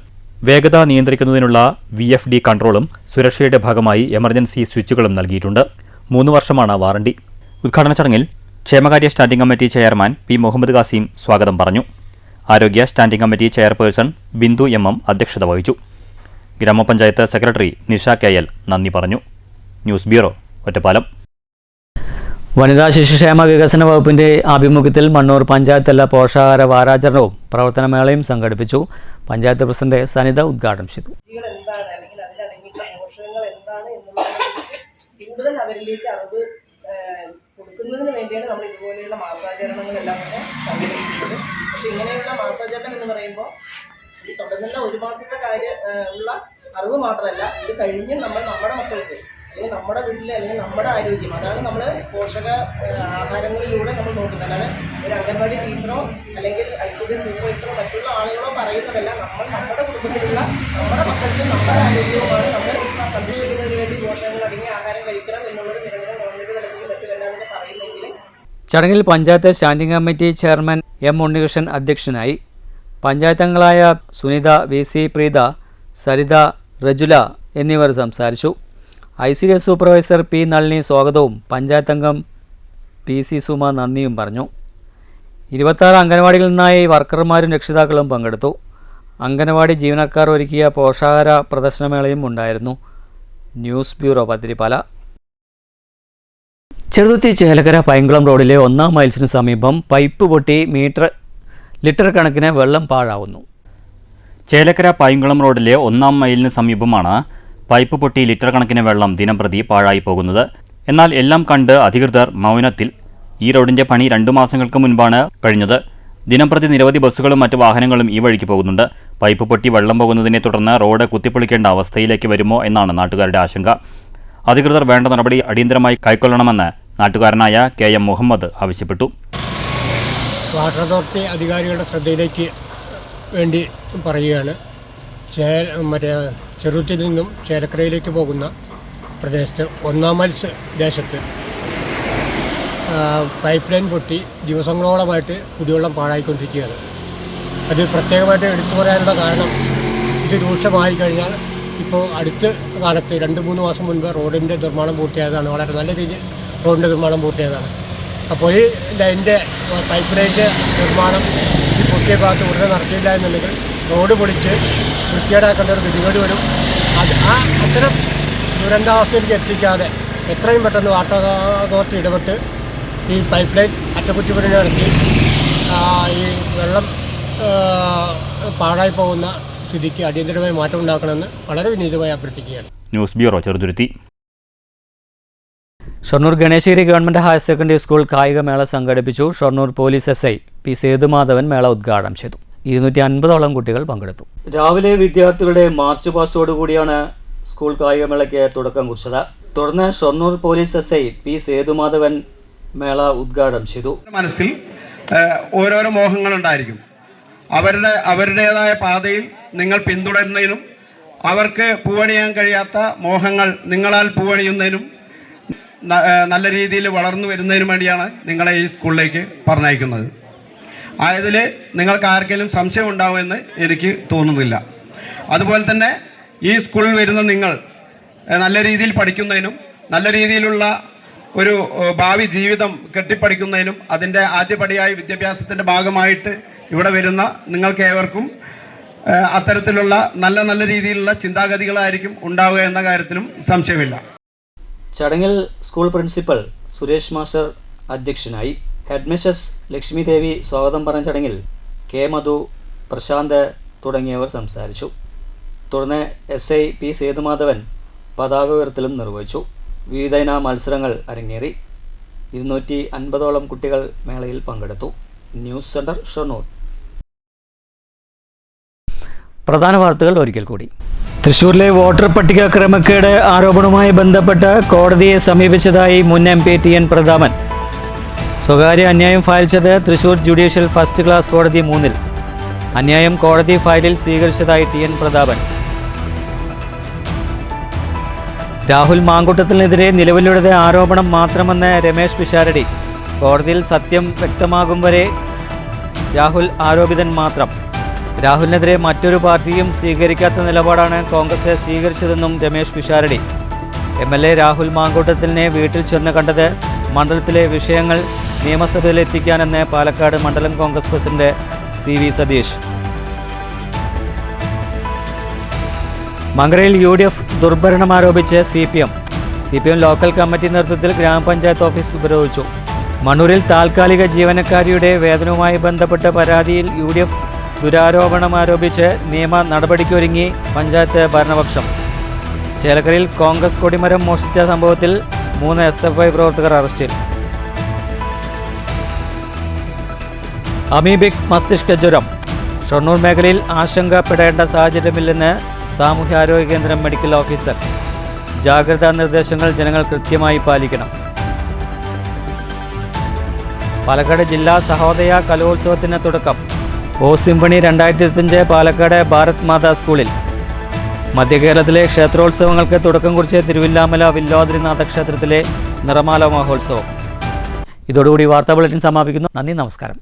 വേഗത നിയന്ത്രിക്കുന്നതിനുള്ള VFD കൺട്രോളും സുരക്ഷയുടെ ഭാഗമായി എമർജൻസി സ്വിച്ചുകളും നൽകിയിട്ടുണ്ട്. 3 വർഷമാണ് വാറണ്ടി. ഉദ്ഘാടന ചടങ്ങിൽ ക്ഷേമകാര്യ standing committee chairman P Muhammad Qasim സ്വാഗതം പറഞ്ഞു. ആരോഗ്യ standing committee chairperson Bindu MM അധ്യക്ഷത വഹിച്ചു. ഗ്രാമപഞ്ചായത്ത് സെക്രട്ടറി നിഷ KL നന്ദി പറഞ്ഞു. News bureau, Ottapalam. വനിതാ ശിശുക്ഷേമ വികസന വകുപ്പിന്റെ ആഭിമുഖ്യത്തിൽ മണ്ണൂർ പഞ്ചായത്ത് തല പോഷകാഹാര വാരാചരണവും പ്രവർത്തനമേളയും സംഘടിപ്പിച്ചു. പഞ്ചായത്ത് പ്രസിഡന്റ് സനിത ഉദ്ഘാടനം ചെയ്തു. കൂടുതൽ അവരിലേക്ക് അറിവ് കൊടുക്കുന്നതിന് വേണ്ടിയാണ് നമ്മൾ ഇതുപോലെയുള്ള മാസാചരണങ്ങളെല്ലാം തന്നെ സംഘടിപ്പിക്കുന്നത്. പക്ഷെ ഇങ്ങനെയുള്ള മാസാചരണം എന്ന് പറയുമ്പോൾ ഈ തുടങ്ങുന്ന 1 മാസത്തെ ഉള്ള അറിവ് മാത്രമല്ല, ഇത് കഴിഞ്ഞ് നമ്മൾ നമ്മുടെ മക്കൾക്ക് അല്ലെങ്കിൽ നമ്മുടെ വീട്ടിൽ അല്ലെങ്കിൽ നമ്മുടെ ആരോഗ്യം, അതാണ് നമ്മൾ പോഷക ആഹാരങ്ങളിലൂടെ നമ്മൾ നോക്കുന്നത്. അല്ലാതെ ഒരു അംഗൻവാടി ടീച്ചറോ അല്ലെങ്കിൽ ICD സൂപ്പർവൈസറോ മറ്റുള്ള ആളുകളോ പറയുന്നതല്ല. നമ്മൾ നമ്മുടെ കുടുംബത്തിലുള്ള നമ്മുടെ മക്കൾക്ക് നമ്മുടെ ആരോഗ്യവുമാണ് നമ്മൾ സംരക്ഷിക്കുന്നതിന് വേണ്ടി പോഷകങ്ങൾ അടങ്ങിയ ആഹാരം കഴിക്കണം എന്നുള്ളത് നിരന്തരം ഗവൺമെന്റ് തലത്തിൽ മറ്റെല്ലാവരും പറയുന്നെങ്കിൽ. ചടങ്ങിൽ panchayat standing committee chairman M Unnikrishnan അധ്യക്ഷനായി. പഞ്ചായത്ത് അംഗങ്ങളായ സുനിത, VC പ്രീത, സരിത, റജുല എന്നിവർ സംസാരിച്ചു. ICD സൂപ്പർവൈസർ P നളിനി സ്വാഗതവും പഞ്ചായത്ത് അംഗം PC സുമ നന്ദിയും പറഞ്ഞു. 26 അംഗനവാടികളിൽ നിന്നായി വർക്കർമാരും രക്ഷിതാക്കളും പങ്കെടുത്തു. അംഗനവാടി ജീവനക്കാർ ഒരുക്കിയ പോഷകാഹാര പ്രദർശനമേളയും ഉണ്ടായിരുന്നു. News bureau, Pathirippala. ചെറുതുരുത്തി ചേലക്കര പൈങ്കുളം റോഡിലെ 1-ാം മൈൽസിന് സമീപം പൈപ്പ് പൊട്ടി ലിറ്റർ കണക്കിന് വെള്ളം പാഴാവുന്നു. ചേലക്കര പൈങ്കുളം റോഡിലെ 1-ാം മൈലിന് സമീപമാണ് പൈപ്പ് പൊട്ടി ലിറ്റർ കണക്കിന് വെള്ളം ദിനംപ്രതി പാഴായി പോകുന്നത്. എന്നാൽ എല്ലാം കണ്ട് അധികൃതർ മൗനത്തിൽ. ഈ റോഡിന്റെ പണി 2 മാസങ്ങൾക്ക് മുൻപാണ് കഴിഞ്ഞത്. ദിനംപ്രതി നിരവധി ബസ്സുകളും മറ്റ് വാഹനങ്ങളും ഈ വഴിക്ക് പോകുന്നുണ്ട്. പൈപ്പ് പൊട്ടി വെള്ളം പോകുന്നതിനെ തുടർന്ന് റോഡ് കുത്തിപ്പൊളിക്കേണ്ട അവസ്ഥയിലേക്ക് വരുമോ എന്നാണ് നാട്ടുകാരുടെ ആശങ്ക. അധികൃതർ വേണ്ട നടപടി അടിയന്തരമായി കൈക്കൊള്ളണമെന്ന് നാട്ടുകാരനായ KM മുഹമ്മദ് ആവശ്യപ്പെട്ടു. വാട്ടർ അതോറിറ്റി അധികാരികളുടെ ശ്രദ്ധയിലേക്ക് വേണ്ടി പറയുകയാണ്. ചെറുത്തിൽ നിന്നും ചേലക്കരയിലേക്ക് പോകുന്ന പ്രദേശത്ത് 1-ാം മൈൽസ് ദേശത്ത് പൈപ്പ് ലൈൻ പൊട്ടി ദിവസങ്ങളോളമായിട്ട് കുടിവെള്ളം പാഴായിക്കൊണ്ടിരിക്കുകയാണ്. അത് പ്രത്യേകമായിട്ട് എടുത്തു പറയാനുള്ള കാരണം, ഇത് രൂക്ഷമായി കഴിഞ്ഞാൽ ഇപ്പോൾ അടുത്ത കാലത്ത് 2-3 മാസം മുൻപ് റോഡിൻ്റെ നിർമ്മാണം പൂർത്തിയായതാണ്. വളരെ നല്ല രീതിയിൽ റോഡിൻ്റെ നിർമ്മാണം പൂർത്തിയായതാണ്. അപ്പോൾ ഈ ലൈനിൻ്റെ പൈപ്പ് ലൈനിൻ്റെ നിർമ്മാണം ഈ പൊട്ടിയ ഭാഗത്ത് ഉടനെ നടത്തിയില്ല എന്നുണ്ടെങ്കിൽ റോഡ് പൊളിച്ച് വൃത്തികേടാക്കേണ്ട ഒരു ഗതികേട് വരും. അത്തരം ദുരന്താവസ്ഥയിലേക്ക് എത്തിക്കാതെ എത്രയും പെട്ടെന്ന് വാട്ടർ അതോറിറ്റി ഇടപെട്ട് ഈ പൈപ്പ് ലൈൻ അറ്റകുറ്റപ്പണി നടത്തി ഈ വെള്ളം പാഴായി പോകുന്ന സ്ഥിതിക്ക് അടിയന്തരമായി മാറ്റം ഉണ്ടാക്കണമെന്ന് വളരെ വിനീതമായി അഭ്യർത്ഥിക്കുകയാണ്. News bureau, Cheruthuruthy. Shoranur Ganeshagiri government higher secondary school കായികമേള സംഘടിപ്പിച്ചു. Shoranur police SI P Sethumadhavan മേള ഉദ്ഘാടനം ചെയ്തു. 250ഓളം കുട്ടികൾ പങ്കെടുത്തു. രാവിലെ വിദ്യാർത്ഥികളുടെ മാർച്ച് പാസ്റ്റോടുകൂടിയാണ് സ്കൂൾ കായികമേളയ്ക്ക് തുടക്കം കുറിച്ചത്. തുടർന്ന് Shoranur police SI P Sethumadhavan മേള ഉദ്ഘാടനം ചെയ്തു. മനസ്സിൽ ഓരോരോ മോഹങ്ങളുണ്ടായിരിക്കും. അവരുടേതായ പാതയിൽ നിങ്ങൾ പിന്തുടരുന്നതിനും അവർക്ക് പൂവണിയാൻ കഴിയാത്ത മോഹങ്ങൾ നിങ്ങളാൽ പൂവണിയുന്നതിനും നല്ല രീതിയിൽ വളർന്നു വരുന്നതിനും വേണ്ടിയാണ് നിങ്ങളെ ഈ സ്കൂളിലേക്ക് പറഞ്ഞയക്കുന്നത്. ആയതിൽ നിങ്ങൾക്ക് ആർക്കെങ്കിലും സംശയം ഉണ്ടാവുമെന്ന് എനിക്ക് തോന്നുന്നില്ല. അതുപോലെ തന്നെ ഈ സ്കൂളിൽ വരുന്ന നിങ്ങൾ നല്ല രീതിയിൽ പഠിക്കുന്നതിനും നല്ല രീതിയിലുള്ള ഒരു ഭാവി ജീവിതം കെട്ടിപ്പടുക്കുന്നതിനും അതിൻ്റെ ആദ്യപടിയായി വിദ്യാഭ്യാസത്തിൻ്റെ ഭാഗമായിട്ട് ഇവിടെ വരുന്ന നിങ്ങൾക്ക് ഏവർക്കും അത്തരത്തിലുള്ള നല്ല രീതിയിലുള്ള ചിന്താഗതികളായിരിക്കും ഉണ്ടാവുക എന്ന കാര്യത്തിലും സംശയമില്ല. ചടങ്ങിൽ സ്കൂൾ പ്രിൻസിപ്പൽ സുരേഷ് മാസ്റ്റർ അധ്യക്ഷനായി. ഹെഡ് മിസ്സസ് ലക്ഷ്മി ദേവി സ്വാഗതം പറഞ്ഞ ചടങ്ങിൽ കെ മധു, പ്രശാന്ത് തുടങ്ങിയവർ സംസാരിച്ചു. തുടർന്ന് SI പി സേതുമാധവൻ പതാക ഉയർത്തലും നിർവഹിച്ചു. വിവിധ ഇന മത്സരങ്ങൾ അരങ്ങേറി. 250ഓളം കുട്ടികൾ മേളയിൽ പങ്കെടുത്തു. News centre, Shoranur. പ്രധാന വാർത്തകൾ ഒരിക്കൽ കൂടി. തൃശൂരിലെ വോട്ടർ പട്ടിക ക്രമക്കേട് ആരോപണവുമായി ബന്ധപ്പെട്ട് കോടതിയെ സമീപിച്ചതായി മുൻ MP TN പ്രതാപൻ. സ്വകാര്യ അന്യായം ഫയൽ ചെയ്ത് തൃശൂർ ജുഡീഷ്യൽ ഫസ്റ്റ് ക്ലാസ് കോടതി 3-ൽ. അന്യായം കോടതി ഫയലിൽ സ്വീകരിച്ചതായി TN പ്രതാപൻ. രാഹുൽ മാങ്കൂട്ടത്തിനെതിരെ നിലവിലുള്ളത് ആരോപണം മാത്രമെന്ന് രമേശ് പിഷാരടി. കോടതിയിൽ സത്യം വ്യക്തമാകും വരെ രാഹുൽ ആരോപിതൻ മാത്രം. രാഹുലിനെതിരെ മറ്റൊരു പാർട്ടിയും സ്വീകരിക്കാത്ത നിലപാടാണ് കോൺഗ്രസ് സ്വീകരിച്ചതെന്നും രമേശ് പിഷാരടി. MLA രാഹുൽ മാങ്കൂട്ടത്തിലിനെ വീട്ടിൽ ചെന്ന് കണ്ടത് മണ്ഡലത്തിലെ വിഷയങ്ങൾ നിയമസഭയിൽ എത്തിക്കാനെന്ന് പാലക്കാട് മണ്ഡലം കോൺഗ്രസ് പ്രസിഡന്റ് CV സതീഷ്. മങ്കരയിൽ UDF ദുർഭരണം ആരോപിച്ച് CPM ലോക്കൽ കമ്മിറ്റി നേതൃത്വത്തിൽ ഗ്രാമപഞ്ചായത്ത് ഓഫീസ് ഉപരോധിച്ചു. മണ്ണൂരിൽ താൽക്കാലിക ജീവനക്കാരിയുടെ വേതനവുമായി ബന്ധപ്പെട്ട പരാതിയിൽ UDF ദുരാരോപണം ആരോപിച്ച് നിയമ നടപടിക്കൊരുങ്ങി പഞ്ചായത്ത് ഭരണപക്ഷം. ചേലക്കരയിൽ കോൺഗ്രസ് കൊടിമരം മോഷ്ടിച്ച സംഭവത്തിൽ 3 SFI പ്രവർത്തകർ അറസ്റ്റിൽ. അമീബിക് മസ്തിഷ്ക ജ്വരം ഷൊർണൂർ മേഖലയിൽ ആശങ്കപ്പെടേണ്ട സാഹചര്യമില്ലെന്ന് സാമൂഹ്യാരോഗ്യ കേന്ദ്രം മെഡിക്കൽ ഓഫീസർ. ജാഗ്രതാ നിർദ്ദേശങ്ങൾ ജനങ്ങൾ കൃത്യമായി പാലിക്കണം. പാലക്കാട് ജില്ലാ സഹോദയ കലോത്സവത്തിന് തുടക്കം. സിംഫണി 2025 പാലക്കാട് ഭാരത് മാതാ സ്കൂളിൽ. മധ്യകേരളത്തിലെ ക്ഷേത്രോത്സവങ്ങൾക്ക് തുടക്കം കുറിച്ച് തിരുവില്ലാമല വില്ലോദ്രിനാഥ ക്ഷേത്രത്തിലെ നിറമാല മഹോത്സവം. ഇതോടുകൂടി വാർത്താ ബുള്ളറ്റിൻ സമാപിക്കുന്നു. നന്ദി, നമസ്കാരം.